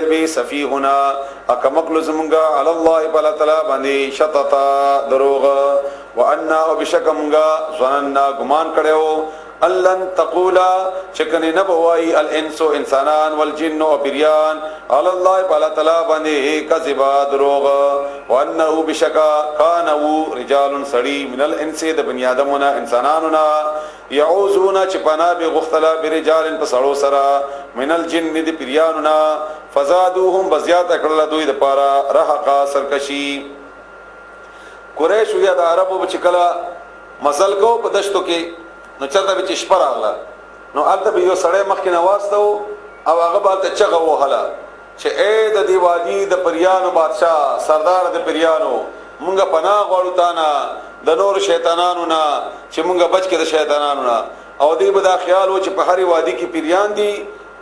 بی سفیهنا اکمقل زمونگا علی اللہ پالا تلا باندی شططا دروغ وانا و بشکمونگا ظننا گمان کڑیو اللن تقولا چکنی نبوائی الانسو انسانان والجن و پریان علی اللہ پالا تلا باندی کذبا دروغ وانہو بشکا کانو رجال سڑی من الانسی د بنی آدمنا انساناننا یعوذون چپنا بغختلا برجال پسڑو سرا من الجن د پریاننا فزادوهم بزیات کړل دوی د پارا رهقا سرکشی قریش یا د عربو بچکلا مزل کو په دشتو کې نو چرته به شپه راغله نو البته به یو سړی مخکې نواسته او هغه بالته چغه وهله چې اے د دی وادي د پریانو بادشاہ سردار د پریانو مونږه پناه غواړو تانا د نور شیطانانو نه چې مونږه بچ کې د شیطانانو نه او دی به دا خیال و چې په هرې وادي کې پیریان دي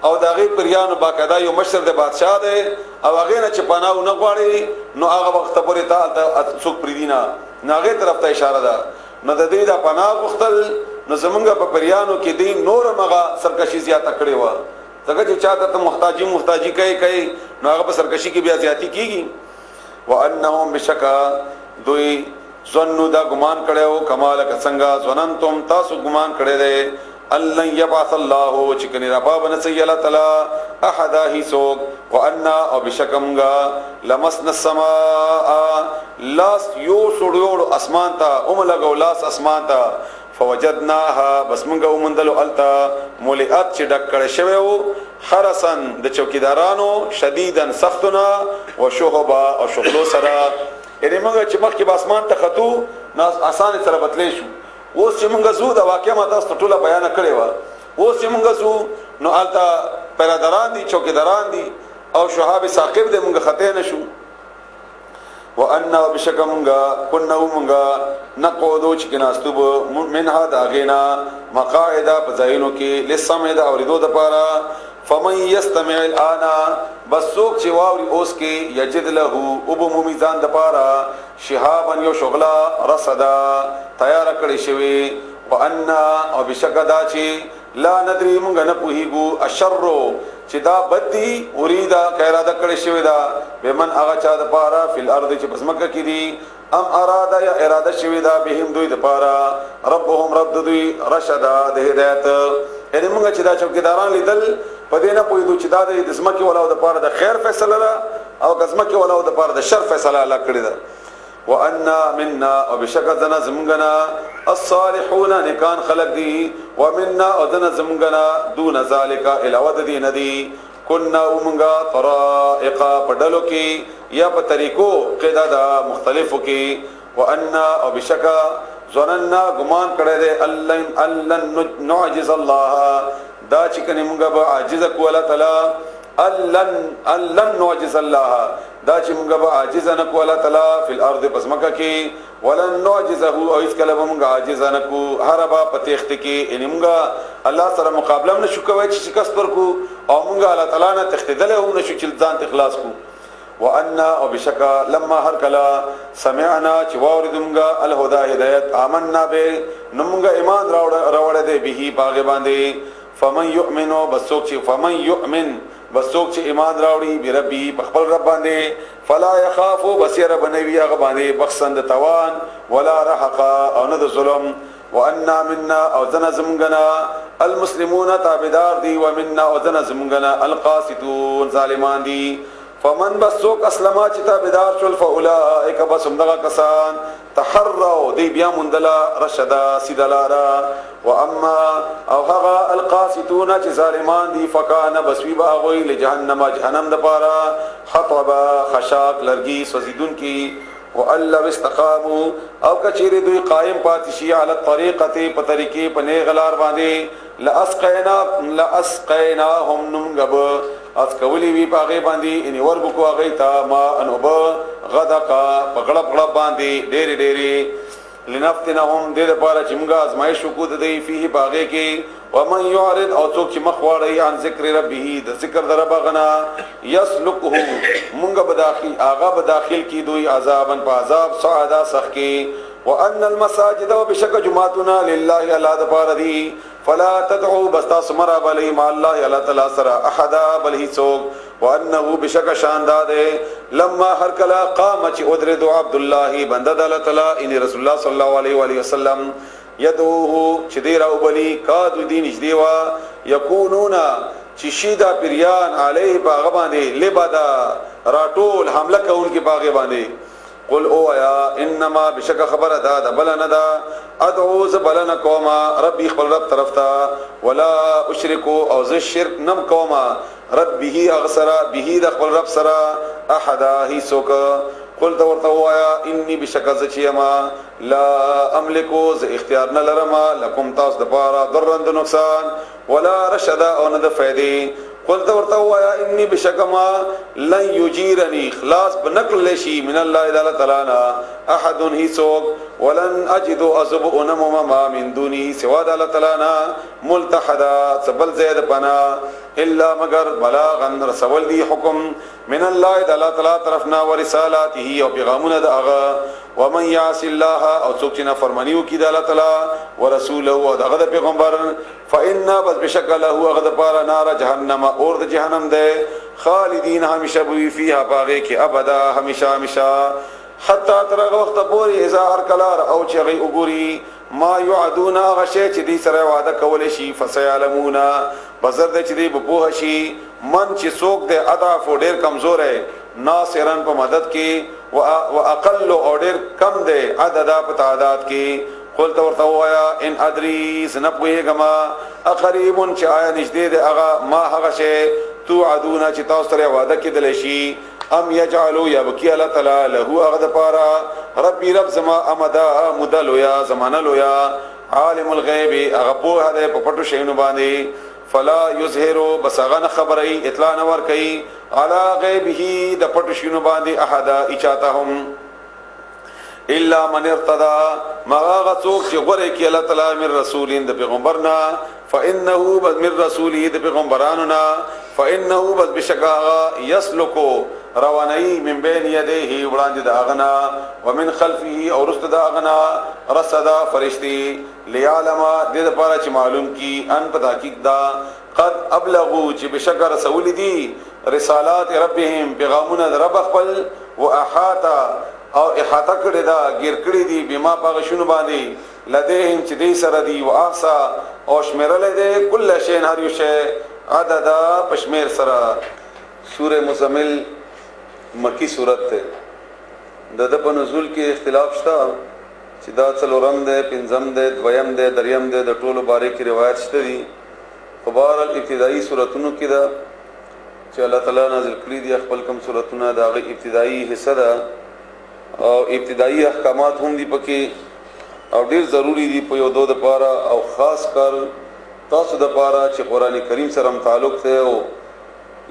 او داغه پریانو باقاعده یو مشر د بادشاہ دی او هغه نه چې پناه نه غواړي نو هغه وخت پورې ته څوک پریدینا ناغه طرف ته اشاره ده نو د دې د پناه غختل نو زمونږ په پریانو کې دین نور مغه سرکشي زیاته کړې و ځکه چې چاته ته محتاجی کوي نو هغه په سرکشي کې بیا زیاتی کیږي وانهم بشکا دوی ظنوا دا ګمان کړو کمال څنګه ظننتم تاسو ګمان کړی دی الله يبعث الله چکنی ربا بنسي الله تعالی احد هي سوق وان او بشکمغا لمسنا السماء لاس یو سړیو اسمان ته لګو لاس اسمان ته فوجدناها بس منګه ومندلو التا ملئات چې ډک کړه شویو حرسن د چوکیدارانو شدیدن سختنا وشهبا او شغلو سرا یعنی موږ چې مخکې په اسمان ته خطو ناس آسان سره بدلې شو اوس چې موږ زو د واقعیا ما تاسو ټوله بیان کړی و اوس چې موږ زو نو التا پرداران دي چوکیداران دي او شهاب ثاقب دې موږ خطه نشو وان بشکمغا كنا موږ نقودو چې ناستوب منها داغینا مقاعد بزاینو کې لسمه دا اوریدو د پاره فمن يستمع الان بسوک چې واوري اوس کې یجد له ابو میزان د پاره شهابا یو شغلا رصدا تیار کړی شوی وان او بشکدا چې لا ندري موږ نه پوهیږو اشر چې دا بدی اوریدا کایراده کړی شوی دا بمن هغه چا د پاره فل ارض چې پسمکه کې دي ام اراده یا اراده شوی دا بهم دوی د پاره ربهم رب دوی رشدا د هدایت یعنی موږ چې دا چوکیداران لیدل پدې نه پوهیدو چې دا د اسمکه ولاو د پاره د خیر فیصله او قسمکه ولاو د پاره د شر فیصله الله کړی دا وان منا وبشکذنا زمغنا الصالحون نکان خلق دي ومنا اذن زمغنا دون ذلك الى وددي ندي كنا ومغا طرائق پډلو کې یا په طریقو قاعده دا مختلفو کې وان وبشکا ظننا گمان کړه دې الله نعجز الله دا چې کنه موږ به عاجز کوله تعالی الله نعجز الله دا چې موږ به عاجز نه کوله تعالی فل ارض پس مکه کې ولن نعجزه او اس کله موږ عاجز نه کو هربا پتیخت کې ان موږ الله سره مقابله نشو کوي چې شکست ورکو او موږ الله تعالی نه تختدل هم نشو چې ځان اخلاص کو وان او بشکا لما هر کلا سمعنا چې واوریدمغه الهدى هدایت آمنا به نمغه ایمان راوړه دې به باغ باندې فمن يؤمن بسوک چې فمن يؤمن بسوک چې ایمان راوړي بربي بخبل رب باندې فلا يخاف بصير بنوي هغه باندې بخسند توان ولا رحق او نه ظلم وان منا او ذن زمغنا المسلمون تابعدار دي ومنا او ذن زمغنا القاسطون ظالمان دي فمن بسوک اسلما چې تابعدار شول فاولئک بسمدغه کسان تحروا دی بیا مندلا رشدا سیدلارا واما او هغه القاسطون چې ظالمان دي فکان بسوی باغوی لجهنم جهنم د پارا حطبا خشاک لرګي سوزیدون کی والله استقاموا او کچری دوی قائم پاتشی علی الطریقه په طریقې په نه غلار باندې لاسقیناهم نمغب اس کولی وی پاغه باندې ان ورغو کو هغه تا ما انوب غدقا پغړپ غړپ باندې ډېری ډېری لنفتنهم دې لپاره چې موږ ازمایښ وکړو د فيه باغه کې ومن يعرض او څوک چې مخ واړی عن ذکر ربه د ذکر در بغنا يسلكه موږ بداخل هغه بداخل کې دوی عذابن په عذاب صعدا سخ کې وان المساجد وبشك جمعتنا لله الا دفاردي فلا تدعوا بستا سمرا بلی ما الله الا تعالی سرا احد بل هی سوق وانه بشک شانداد لما هر کلا قام چ ادرد عبد الله بنده د الله تعالی ان رسول الله صلی الله علیه و آله وسلم يدوه چدیر او بلی کاد دین اجدیوا یکونون چ شیدا پریان علیه باغ باندې لبدا راټول حمله کوونکی باغ باندې قل او یا انما بشک خبر ادا بلندا ادعو زبلن کوما ربي خپل رب طرف تا ولا اشركو او ز شرک نم کوما ربه اغسرا به د خپل رب سرا احد هي سوک قل ورته وایا انی بشک زچیما لا املکو ز اختیار نه لرما لکم تاس د پارا ضرر د نقصان ولا رشد او نه د فائدې قلت ورته وایا انی بشکما لن یجیرنی خلاص بنقل لشی من الله تعالی احد هی سوق ولن اجد ازب انم ما من دونی سوا د الله تعالی ملتحدا سبل زید پنا الا مگر بلاغا رسول دی حکم من الله تعالی طرفنا ورسالاته او پیغامونه دغه ومن يعص الله او څوک چې نافرمانیو کوي د الله تعالی ورسوله او دغه پیغمبر فإن بس بشکل هو غد پارا نار جهنم اور د جهنم ده خالدین همیشه بوی فیها باغه کې ابدا همیشه همیشه حتا تر وخت پورې اذا هر کلار او چې غي وګوري ما يعدون غشي چې دې سره وعده کول شي فسيعلمون بزر دې چې دې بپوه شي من چې څوک دې ادا فو ډیر کمزور ہے ناصرن په مدد کې واقل او ډیر کم دې عدد په تعداد کې قلت ورته وایا ان ادري سنپويګما اقريب چې آیا نږدې ده هغه ما هغه شی توعدون چې تاسو سره وعده کېدل شي ام يجعلوا يبكي الله تعالی له هغه د پاره ربي رب زما امدا مدلو یا زمانه لو یا عالم الغيب هغه په هغه په پټو شینو باندې فلا يظهروا بسغن خبري اطلاع نور کوي على غيبه د پټو شینو باندې احد اچاتهم الا من ارتضى ما غڅوک چې غره کې الله تعالی من رسولین د پیغمبرنا فانه بس من رسولی د پیغمبراننا فانه بس بشکا يسلكو رواني من بين يديه وړاندې د اغنا ومن خلفه او رست د اغنا رصدا فرشتي ليعلم د لپاره چې معلوم کی ان په تحقیق دا قد ابلغوا چې بشکا رسول دي رسالات ربهم پیغامونه رب خپل واحاطه او احاطه کړی دا غیر کړی دی بما پاغ شنو باندې لديهم چې دې سره دی واحصا او شمیرل دې کل شی هر یو شی عدد پشمیر سره سوره مزمل مکی سورت ده د په نزول کې اختلاف شته چې دا څلورم ده پنځم ده دویم ده دریم ده د ټولو باره کې روایت شته دي خبر الابتدایي سوراتونو کې دا چې الله تعالی نازل کړی دي خپل کوم سوراتونه دا غي ابتدایي حصہ ده او ابتدایي احکامات هم دي پکې او ډیر ضروری دي په یو دوه لپاره او خاص کر تاسو د لپاره چې قران کریم سره تعلق ته او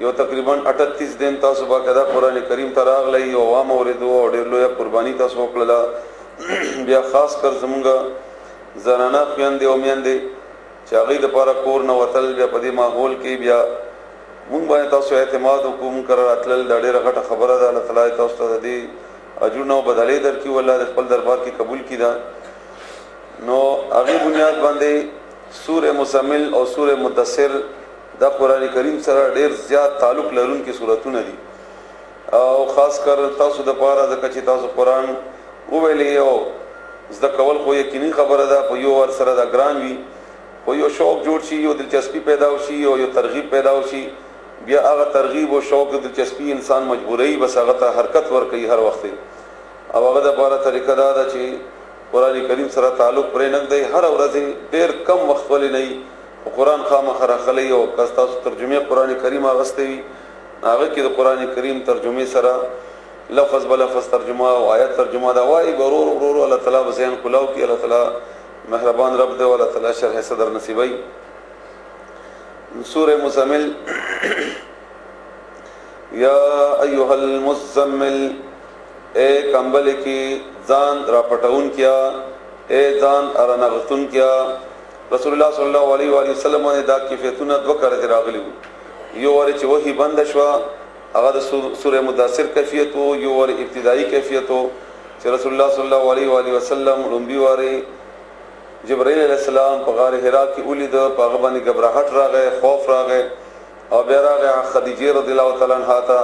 یو تقریبا 38 دن تاسو باقاعده قران کریم ته راغلی او عوام اوریدو او ډیر لوی قرباني تاسو وکړه بیا خاص کر زمونږه زنانه خويندې او میندې چې هغه د لپاره کور نه وتل بیا په دې ماحول کې بیا مونږ باندې تاسو اعتماد وکوم کړه اتل د ډیره غټه خبره ده الله تعالی تاسو ته دې اجرونه بدلې درکې والله د خپل دربار کې قبول کړه نو هغه بنیاد باندې سوره مزمل او سوره مدثر دا قران کریم سره ډیر زیات تعلق لرونکي سوراتونه دي او خاص کر تاسو د پاره د کچې تاسو قران وویلې او زده کول خو یقیني خبره ده په یو ور سره دا ګران وي خو یو شوق جوړ شي یو دلچسپي پیدا وشي او یو ترغیب پیدا وشي بیا هغه ترغیب او شوق د دلچسپي انسان مجبوري بس هغه ته حرکت ور کوي هر وخت او هغه د پاره طریقه دا ده چې قران کریم سره تعلق پرې نه دی هر ورځ ډیر کم وخت ولې نه قرآن خامخره خلی او کستا ترجمه قران کریم اغستوي هغه کې د قران کریم ترجمه سره لفظ بلفظ ترجمه او آیت ترجمه دا وای ورور الله تعالی وزین کلاو کې الله تعالی مهربان رب دې الله تعالی شرح صدر نصیبای سوره مزمل یا ایها المزمل اے کمبل کی ځان را پټون کیا اے ځان ارنغتون کیا رسول الله صلی الله علیه و آله وسلم نے دا کیفیتونه دوکره راغلی یو ور چې وਹੀ بند شو هغه د سوره مدثر کیفیت او یو ور ابتدایي کیفیت چې رسول الله صلی الله علیه و آله وسلم لومبي واره جبرائیل علیہ السلام په غار حرا کې ولید په هغه باندې غبرهټ راغی خوف راغی او بیا راغی خدیجه رضی الله تعالی عنها ته